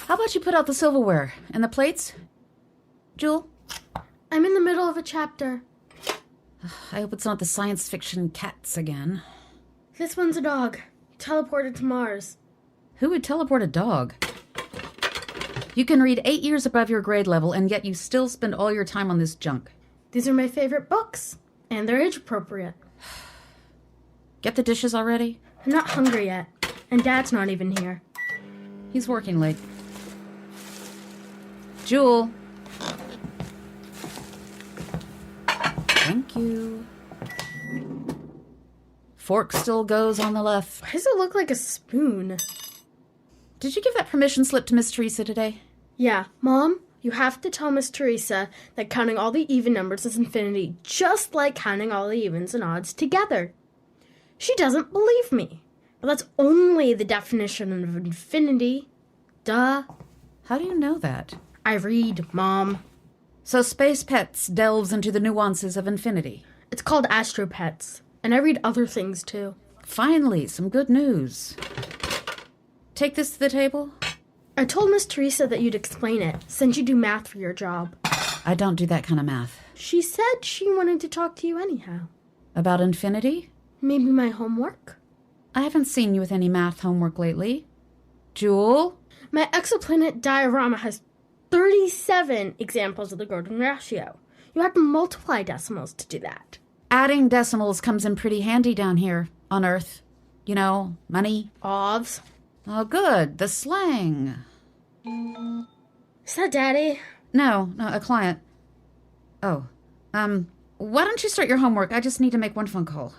How about you put out the silverware and the plates? Jule? I'm in the middle of a chapter. I hope it's not the science fiction cats again. This one's a dog. Teleported to Mars. Who would teleport a dog? You can read 8 years above your grade level, and yet you still spend all your time on this junk. These are my favorite books, and they're age-appropriate. Get the dishes already? I'm not hungry yet, and Dad's not even here. He's working late. Jule. Thank you. Fork still goes on the left. Why does it look like a spoon? Did you give that permission slip to Miss Teresa today? Yeah. Mom, you have to tell Miss Teresa that counting all the even numbers is infinity, just like counting all the evens and odds together. She doesn't believe me. But that's only the definition of infinity. Duh. How do you know that? I read, Mom. So Space Pets delves into the nuances of infinity. It's called Astro Pets, and I read other things too. Finally, some good news. Take this to the table. I told Miss Teresa that you'd explain it, since you do math for your job. I don't do that kind of math. She said she wanted to talk to you anyhow. About infinity? Maybe my homework? I haven't seen you with any math homework lately. Jule? My exoplanet diorama has 37 examples of the golden ratio. You have to multiply decimals to do that. Adding decimals comes in pretty handy down here on Earth. You know, money. Ovs. Oh, good. The slang. Is that Daddy? No, a client. Oh, why don't you start your homework? I just need to make one phone call.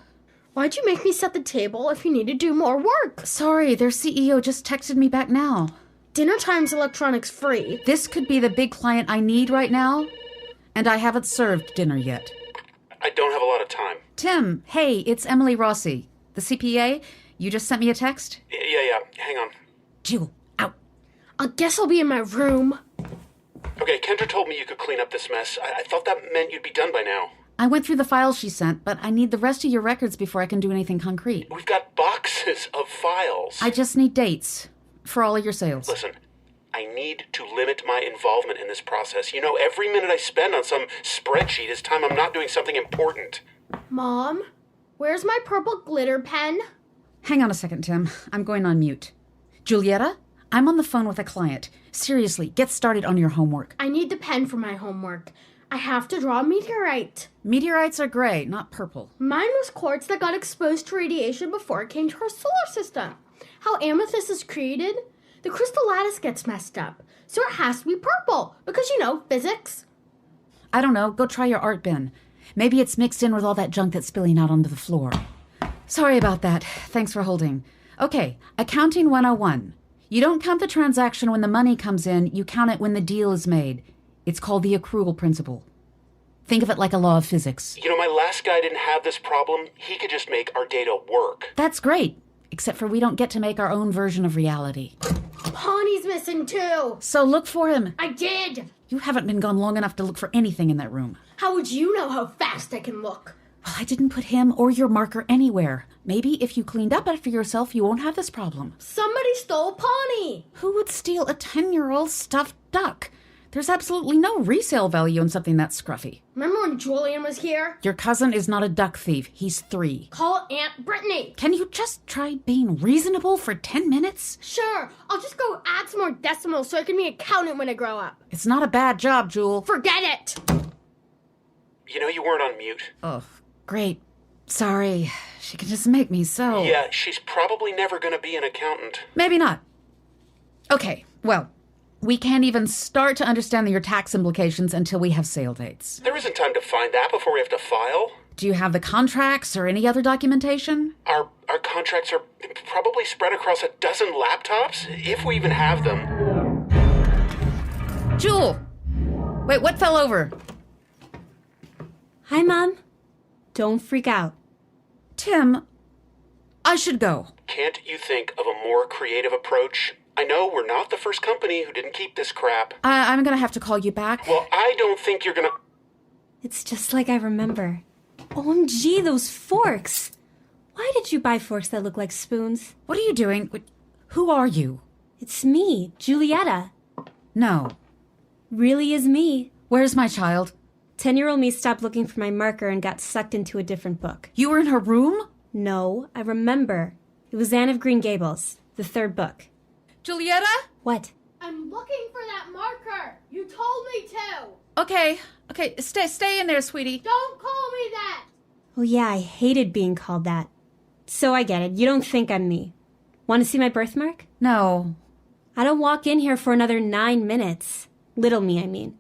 Why'd you make me set the table if you need to do more work? Sorry, their CEO just texted me back now. Dinner time's electronics free. This could be the big client I need right now, and I haven't served dinner yet. I don't have a lot of time. Tim, hey, it's Emilie Rossi, the CPA. You just sent me a text? Yeah. Hang on. Jule, out. I guess I'll be in my room. Okay, Kendra told me you could clean up this mess. I thought that meant you'd be done by now. I went through the files she sent, but I need the rest of your records before I can do anything concrete. We've got boxes of files. I just need dates for all of your sales. Listen, I need to limit my involvement in this process. You know, every minute I spend on some spreadsheet is time I'm not doing something important. Mom, where's my purple glitter pen? Hang on a second, Tim. I'm going on mute. Julieta, I'm on the phone with a client. Seriously, get started on your homework. I need the pen for my homework. I have to draw a meteorite. Meteorites are gray, not purple. Mine was quartz that got exposed to radiation before it came to our solar system. How amethyst is created? The crystal lattice gets messed up, so it has to be purple, because, you know, physics. I don't know, go try your art bin. Maybe it's mixed in with all that junk that's spilling out onto the floor. Sorry about that. Thanks for holding. Okay, accounting 101. You don't count the transaction when the money comes in, you count it when the deal is made. It's called the accrual principle. Think of it like a law of physics. You know, my last guy didn't have this problem. He could just make our data work. That's great, except for we don't get to make our own version of reality. Pawnee's missing too. So look for him. I did. You haven't been gone long enough to look for anything in that room. How would you know how fast I can look? Well, I didn't put him or your marker anywhere. Maybe if you cleaned up after yourself, you won't have this problem. Somebody stole Pawnee. Who would steal a 10-year-old stuffed duck? There's absolutely no resale value in something that scruffy. Remember when Julian was here? Your cousin is not a duck thief. He's 3. Call Aunt Brittany. Can you just try being reasonable for 10 minutes? Sure. I'll just go add some more decimals so I can be an accountant when I grow up. It's not a bad job, Jule. Forget it. You know you weren't on mute. Oh, great. Sorry. She can just make me so... Yeah, she's probably never going to be an accountant. Maybe not. Okay, well... We can't even start to understand your tax implications until we have sale dates. There isn't time to find that before we have to file. Do you have the contracts or any other documentation? Our contracts are probably spread across a dozen laptops, if we even have them. Jule! Wait, what fell over? Hi, Mom. Don't freak out. Tim, I should go. Can't you think of a more creative approach? I know we're not the first company who didn't keep this crap. I'm gonna have to call you back. Well, I don't think you're gonna... It's just like I remember. OMG, those forks! Why did you buy forks that look like spoons? What are you doing? Who are you? It's me, Julieta. No. Really is me. Where's my child? 10-year-old me stopped looking for my marker and got sucked into a different book. You were in her room? No, I remember. It was Anne of Green Gables, the 3rd book. Julieta? What? I'm looking for that marker. You told me to. Okay, stay in there, sweetie. Don't call me that. Oh yeah, I hated being called that. So I get it. You don't think I'm me. Want to see my birthmark? No. I don't walk in here for another 9 minutes. Little me, I mean.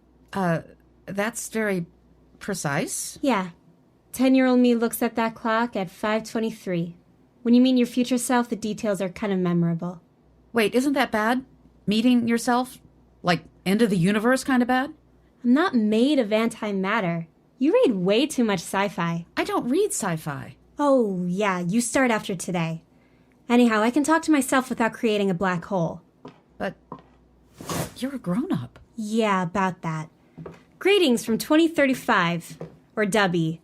That's very precise. Yeah. 10-year-old me looks at that clock at 5:23. When you meet your future self, the details are kind of memorable. Wait, isn't that bad? Meeting yourself? Like, end of the universe kind of bad? I'm not made of antimatter. You read way too much sci-fi. I don't read sci-fi. Oh, yeah, you start after today. Anyhow, I can talk to myself without creating a black hole. But you're a grown-up. Yeah, about that. Greetings from 2035. Or Dubby.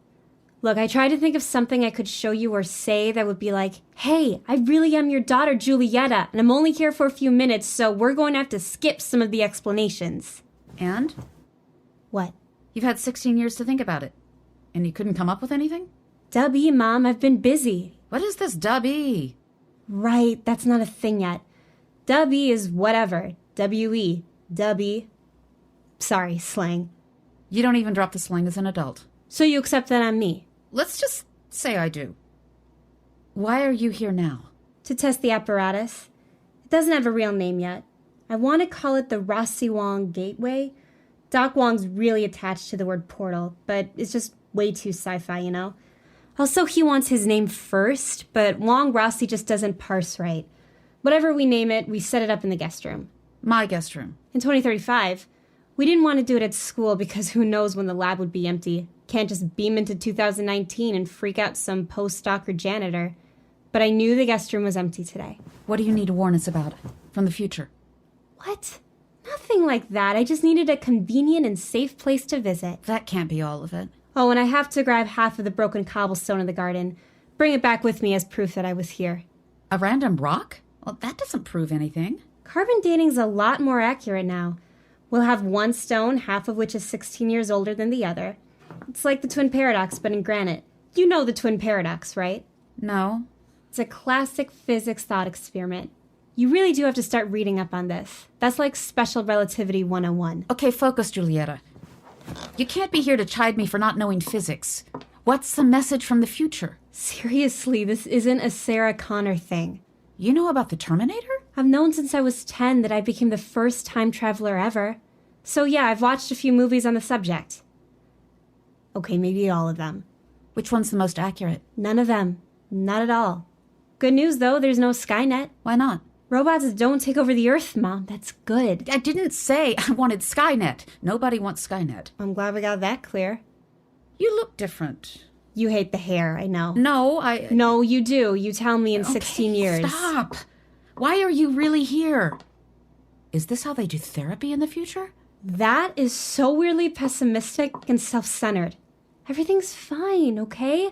Look, I tried to think of something I could show you or say that would be like, hey, I really am your daughter, Julieta, and I'm only here for a few minutes, so we're going to have to skip some of the explanations. And? What? You've had 16 years to think about it. And you couldn't come up with anything? Dubby, Mom, I've been busy. What is this Dubby? Right, that's not a thing yet. Dubby is whatever. W-E. Dubby. Sorry, slang. You don't even drop the slang as an adult. So you accept that I'm me? Let's just say I do. Why are you here now? To test the apparatus. It doesn't have a real name yet. I want to call it the Rossi Wong Gateway. Doc Wong's really attached to the word portal, but it's just way too sci-fi, you know? Also, he wants his name first, but Wong Rossi just doesn't parse right. Whatever we name it, we set it up in the guest room. My guest room. In 2035, we didn't want to do it at school because who knows when the lab would be empty. Can't just beam into 2019 and freak out some postdoc or janitor. But I knew the guest room was empty today. What do you need to warn us about from the future? What? Nothing like that. I just needed a convenient and safe place to visit. That can't be all of it. Oh, and I have to grab half of the broken cobblestone in the garden. Bring it back with me as proof that I was here. A random rock? Well, that doesn't prove anything. Carbon dating's a lot more accurate now. We'll have one stone, half of which is 16 years older than the other. It's like the twin paradox, but in granite. You know the twin paradox, right? No. It's a classic physics thought experiment. You really do have to start reading up on this. That's like special relativity 101. Okay, focus, Julieta. You can't be here to chide me for not knowing physics. What's the message from the future? Seriously, this isn't a Sarah Connor thing. You know about the Terminator? I've known since I was 10 that I became the first time traveler ever. So yeah, I've watched a few movies on the subject. Okay, maybe all of them. Which one's the most accurate? None of them. Not at all. Good news, though, there's no Skynet. Why not? Robots don't take over the Earth, Mom. That's good. I didn't say I wanted Skynet. Nobody wants Skynet. I'm glad we got that clear. You look different. You hate the hair, I know. No, No, you do. You tell me in 16 years. Stop. Why are you really here? Is this how they do therapy in the future? That is so weirdly pessimistic and self-centered. Everything's fine, okay?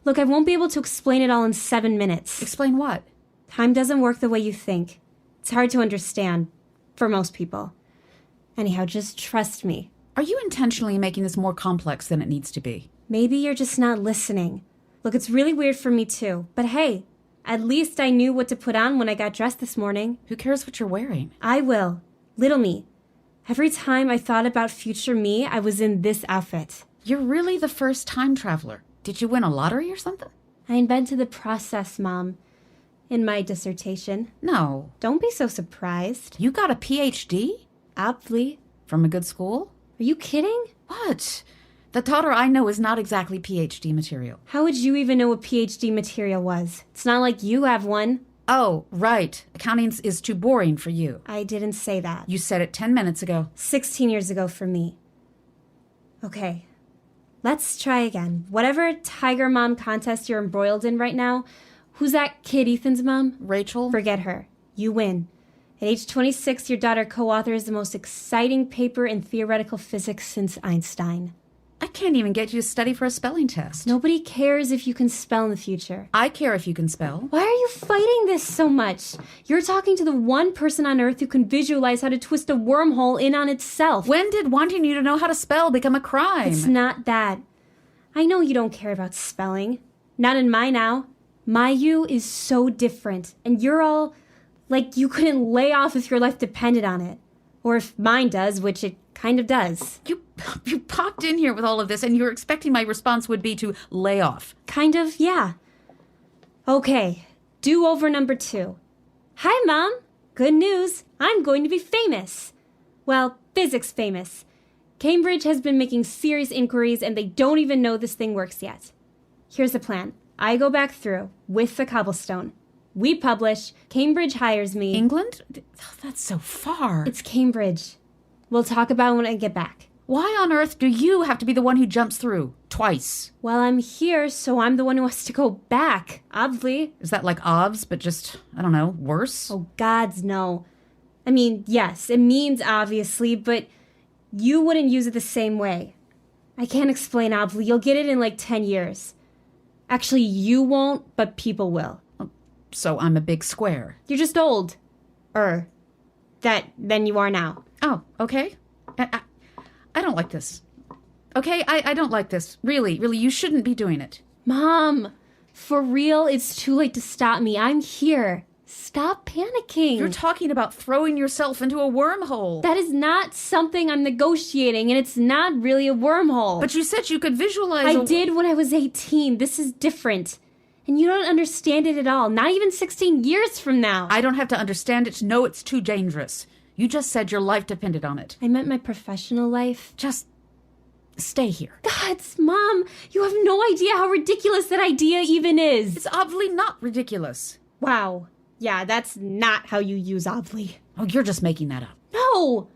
Look, I won't be able to explain it all in 7 minutes. Explain what? Time doesn't work the way you think. It's hard to understand, for most people. Anyhow, just trust me. Are you intentionally making this more complex than it needs to be? Maybe you're just not listening. Look, it's really weird for me too. But hey, at least I knew what to put on when I got dressed this morning. Who cares what you're wearing? I will. Little me. Every time I thought about future me, I was in this outfit. You're really the first time traveler. Did you win a lottery or something? I invented the process, Mom, in my dissertation. No. Don't be so surprised. You got a PhD? Obvly. From a good school? Are you kidding? What? The daughter I know is not exactly PhD material. How would you even know what PhD material was? It's not like you have one. Oh, right. Accounting is too boring for you. I didn't say that. You said it 10 minutes ago. 16 years ago for me. Okay. Let's try again. Whatever Tiger Mom contest you're embroiled in right now, who's that kid Ethan's mom? Rachel? Forget her. You win. At age 26, your daughter co-authors the most exciting paper in theoretical physics since Einstein. I can't even get you to study for a spelling test. Nobody cares if you can spell in the future. I care if you can spell. Why are you fighting this so much? You're talking to the one person on Earth who can visualize how to twist a wormhole in on itself. When did wanting you to know how to spell become a crime? It's not that. I know you don't care about spelling. Not in my now. My you is so different, and you're all like you couldn't lay off if your life depended on it. Or if mine does, which it kind of does. You popped in here with all of this, and you're expecting my response would be to lay off. Kind of, yeah. Okay, do-over number 2. Hi, Mom. Good news. I'm going to be famous. Well, physics famous. Cambridge has been making serious inquiries, and they don't even know this thing works yet. Here's the plan. I go back through with the cobblestone. We publish. Cambridge hires me. England? Oh, that's so far. It's Cambridge. We'll talk about it when I get back. Why on earth do you have to be the one who jumps through? Twice. Well, I'm here, so I'm the one who has to go back. Obvly. Is that like OBS, but just, I don't know, worse? Oh, gods, no. I mean, yes, it means obviously, but you wouldn't use it the same way. I can't explain Obvly. You'll get it in like 10 years. Actually, you won't, but people will. So I'm a big square. You're just old. Than you are now. Oh, okay. I don't like this. Okay, I don't like this. Really, you shouldn't be doing it. Mom, for real, it's too late to stop me. I'm here. Stop panicking. You're talking about throwing yourself into a wormhole. That is not something I'm negotiating, and it's not really a wormhole. But you said you could visualize I did when I was 18. This is different. And you don't understand it at all. Not even 16 years from now. I don't have to understand it to know it's too dangerous. You just said your life depended on it. I meant my professional life. Just stay here. Gods, Mom, you have no idea how ridiculous that idea even is. It's obviously not ridiculous. Wow. Yeah, that's not how you use Obvly. Oh, you're just making that up. No!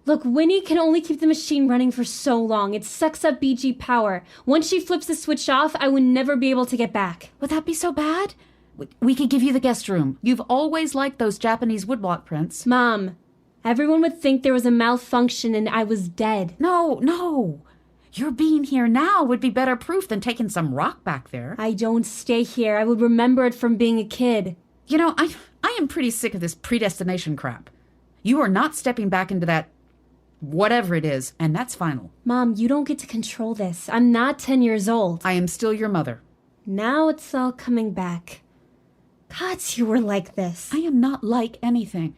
Look, Winnie can only keep the machine running for so long. It sucks up BG power. Once she flips the switch off, I would never be able to get back. Would that be so bad? We could give you the guest room. You've always liked those Japanese woodblock prints. Mom, everyone would think there was a malfunction and I was dead. No. Your being here now would be better proof than taking some rock back there. I don't stay here. I would remember it from being a kid. You know, I am pretty sick of this predestination crap. You are not stepping back into that whatever it is, and that's final. Mom, you don't get to control this. I'm not 10 years old. I am still your mother. Now it's all coming back. Gods, you were like this. I am not like anything.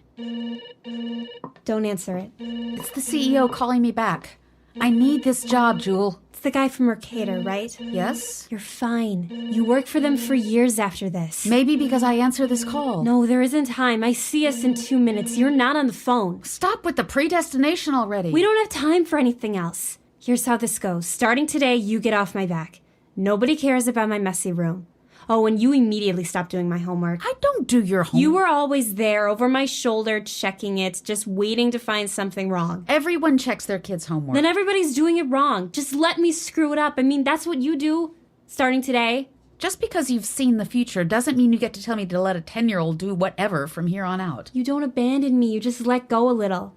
Don't answer it. It's the CEO calling me back. I need this job, Jule. It's the guy from Mercator, right? Yes? You're fine. You work for them for years after this. Maybe because I answer this call. No, there isn't time. I see us in 2 minutes. You're not on the phone. Stop with the predestination already. We don't have time for anything else. Here's how this goes. Starting today, you get off my back. Nobody cares about my messy room. Oh, and you immediately stop doing my homework. I don't do your homework. You were always there, over my shoulder, checking it, just waiting to find something wrong. Everyone checks their kids' homework. Then everybody's doing it wrong. Just let me screw it up. I mean, that's what you do, starting today. Just because you've seen the future doesn't mean you get to tell me to let a 10-year-old do whatever from here on out. You don't abandon me. You just let go a little.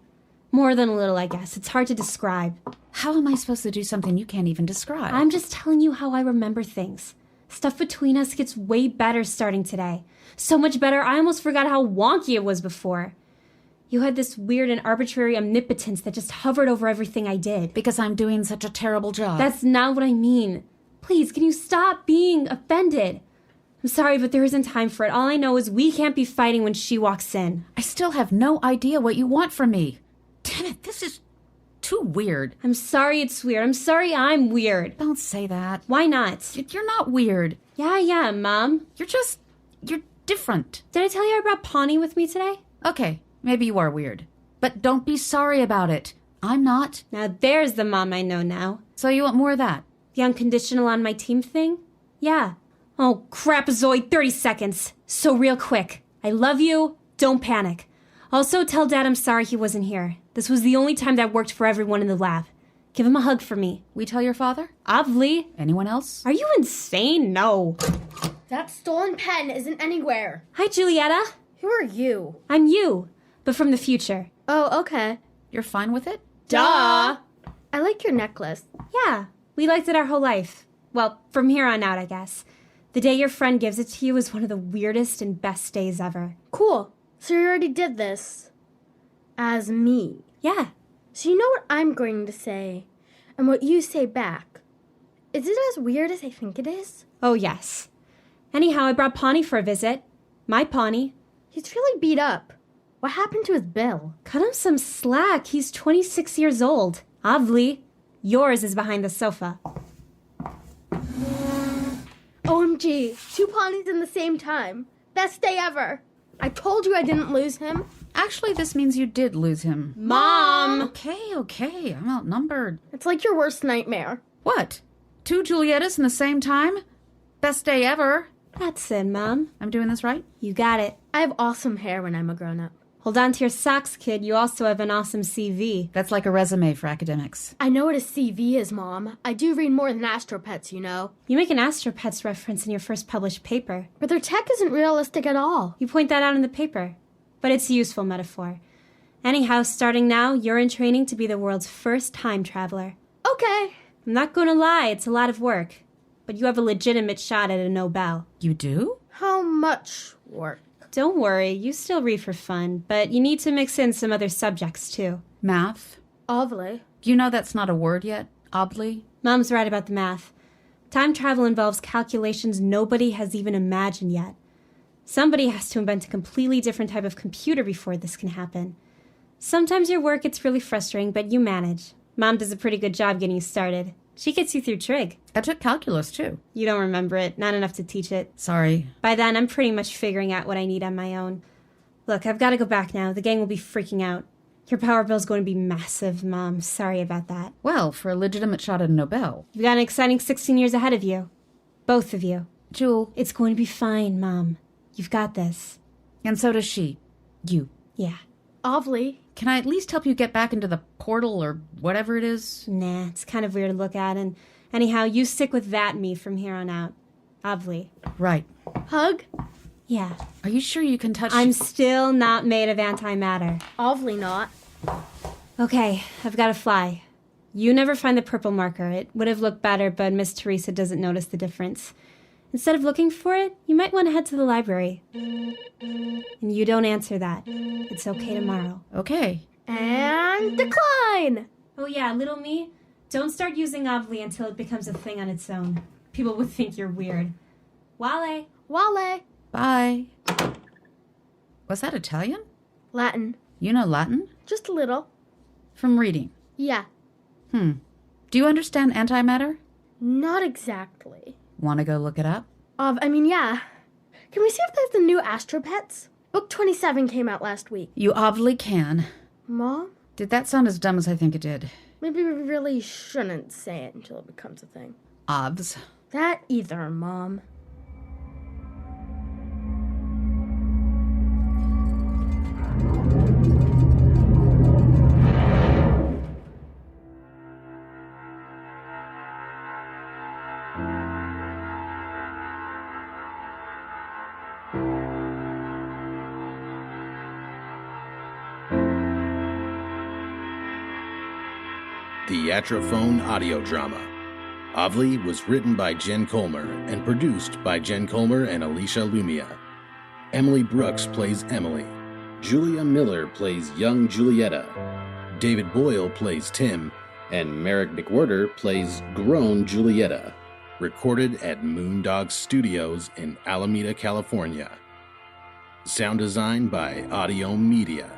More than a little, I guess. It's hard to describe. How am I supposed to do something you can't even describe? I'm just telling you how I remember things. Stuff between us gets way better starting today. So much better, I almost forgot how wonky it was before. You had this weird and arbitrary omnipotence that just hovered over everything I did. Because I'm doing such a terrible job. That's not what I mean. Please, can you stop being offended? I'm sorry, but there isn't time for it. All I know is we can't be fighting when she walks in. I still have no idea what you want from me. Damn it, this is too weird. I'm sorry it's weird. I'm sorry I'm weird. Don't say that. Why not? You're not weird. Yeah, Mom. You're different. Did I tell you I brought Pawnee with me today? Okay, maybe you are weird. But don't be sorry about it. I'm not. Now there's the mom I know now. So you want more of that? The unconditional on my team thing? Yeah. Oh, crapazoid, 30 seconds. So real quick. I love you. Don't panic. Also, tell Dad I'm sorry he wasn't here. This was the only time that worked for everyone in the lab. Give him a hug for me. We tell your father? Obvly. Anyone else? Are you insane? No. That stolen pen isn't anywhere. Hi, Julieta. Who are you? I'm you, but from the future. Oh, okay. You're fine with it? Duh. I like your necklace. Yeah, we We liked it our whole life. Well, from here on out, I guess. The day your friend gives it to you is one of the weirdest and best days ever. Cool. So you already did this. As me. Yeah. So you know what I'm going to say, and what you say back. Is it as weird as I think it is? Oh, yes. Anyhow, I brought Pawnee for a visit. My Pawnee. He's really beat up. What happened to his bill? Cut him some slack. He's 26 years old. Obvly. Yours is behind the sofa. OMG, 2 pawnies in the same time. Best day ever. I told you I didn't lose him. Actually, this means you did lose him. Mom! Okay. I'm outnumbered. It's like your worst nightmare. What? 2 Julietas in the same time? Best day ever. That's it, Mom. I'm doing this right? You got it. I have awesome hair when I'm a grown-up. Hold on to your socks, kid. You also have an awesome CV. That's like a resume for academics. I know what a CV is, Mom. I do read more than Astropets, you know. You make an Astropets reference in your first published paper. But their tech isn't realistic at all. You point that out in the paper. But it's a useful metaphor. Anyhow, starting now, you're in training to be the world's first time traveler. Okay. I'm not going to lie, it's a lot of work. But you have a legitimate shot at a Nobel. You do? How much work? Don't worry, you still read for fun, but you need to mix in some other subjects, too. Math? Obvly. You know that's not a word yet? Obvly? Mom's right about the math. Time travel involves calculations nobody has even imagined yet. Somebody has to invent a completely different type of computer before this can happen. Sometimes your work gets really frustrating, but you manage. Mom does a pretty good job getting you started. She gets you through trig. I took calculus, too. You don't remember it, not enough to teach it. Sorry. By then, I'm pretty much figuring out what I need on my own. Look, I've got to go back now. The gang will be freaking out. Your power bill's going to be massive, Mom. Sorry about that. Well, for a legitimate shot at a Nobel. You've got an exciting 16 years ahead of you. Both of you. Jule. It's going to be fine, Mom. You've got this. And so does she. You. Yeah. Obvly. Can I at least help you get back into the portal or whatever it is? Nah, it's kind of weird to look at, and anyhow, you stick with that me from here on out. Obvly. Right. Hug? Yeah. Are you sure you can touch... I'm still not made of antimatter. Obvly not. Okay, I've got to fly. You never find the purple marker. It would have looked better, but Miss Teresa doesn't notice the difference. Instead of looking for it, you might want to head to the library. And you don't answer that. It's okay tomorrow. Okay. And decline! Oh yeah, little me, don't start using Obvly until it becomes a thing on its own. People would think you're weird. Wale. Wale. Bye. Was that Italian? Latin. You know Latin? Just a little. From reading. Yeah. Do you understand antimatter? Not exactly. Want to go look it up? Yeah. Can we see if there's the new Astropets? Book 27 came out last week. You obviously can. Mom? Did that sound as dumb as I think it did? Maybe we really shouldn't say it until it becomes a thing. Obs. That either, Mom. Theatrophone audio drama. Obvly was written by Jen Kollmer and produced by Jen Kollmer and Alisha Lumea. Emily Brooks plays Emilie. Julia Miller plays young Julieta. David Boyll plays Tim. And Merrick McWherter plays grown Julieta. Recorded at Moondog Studios in Alameda, California. Sound design by Audio Media.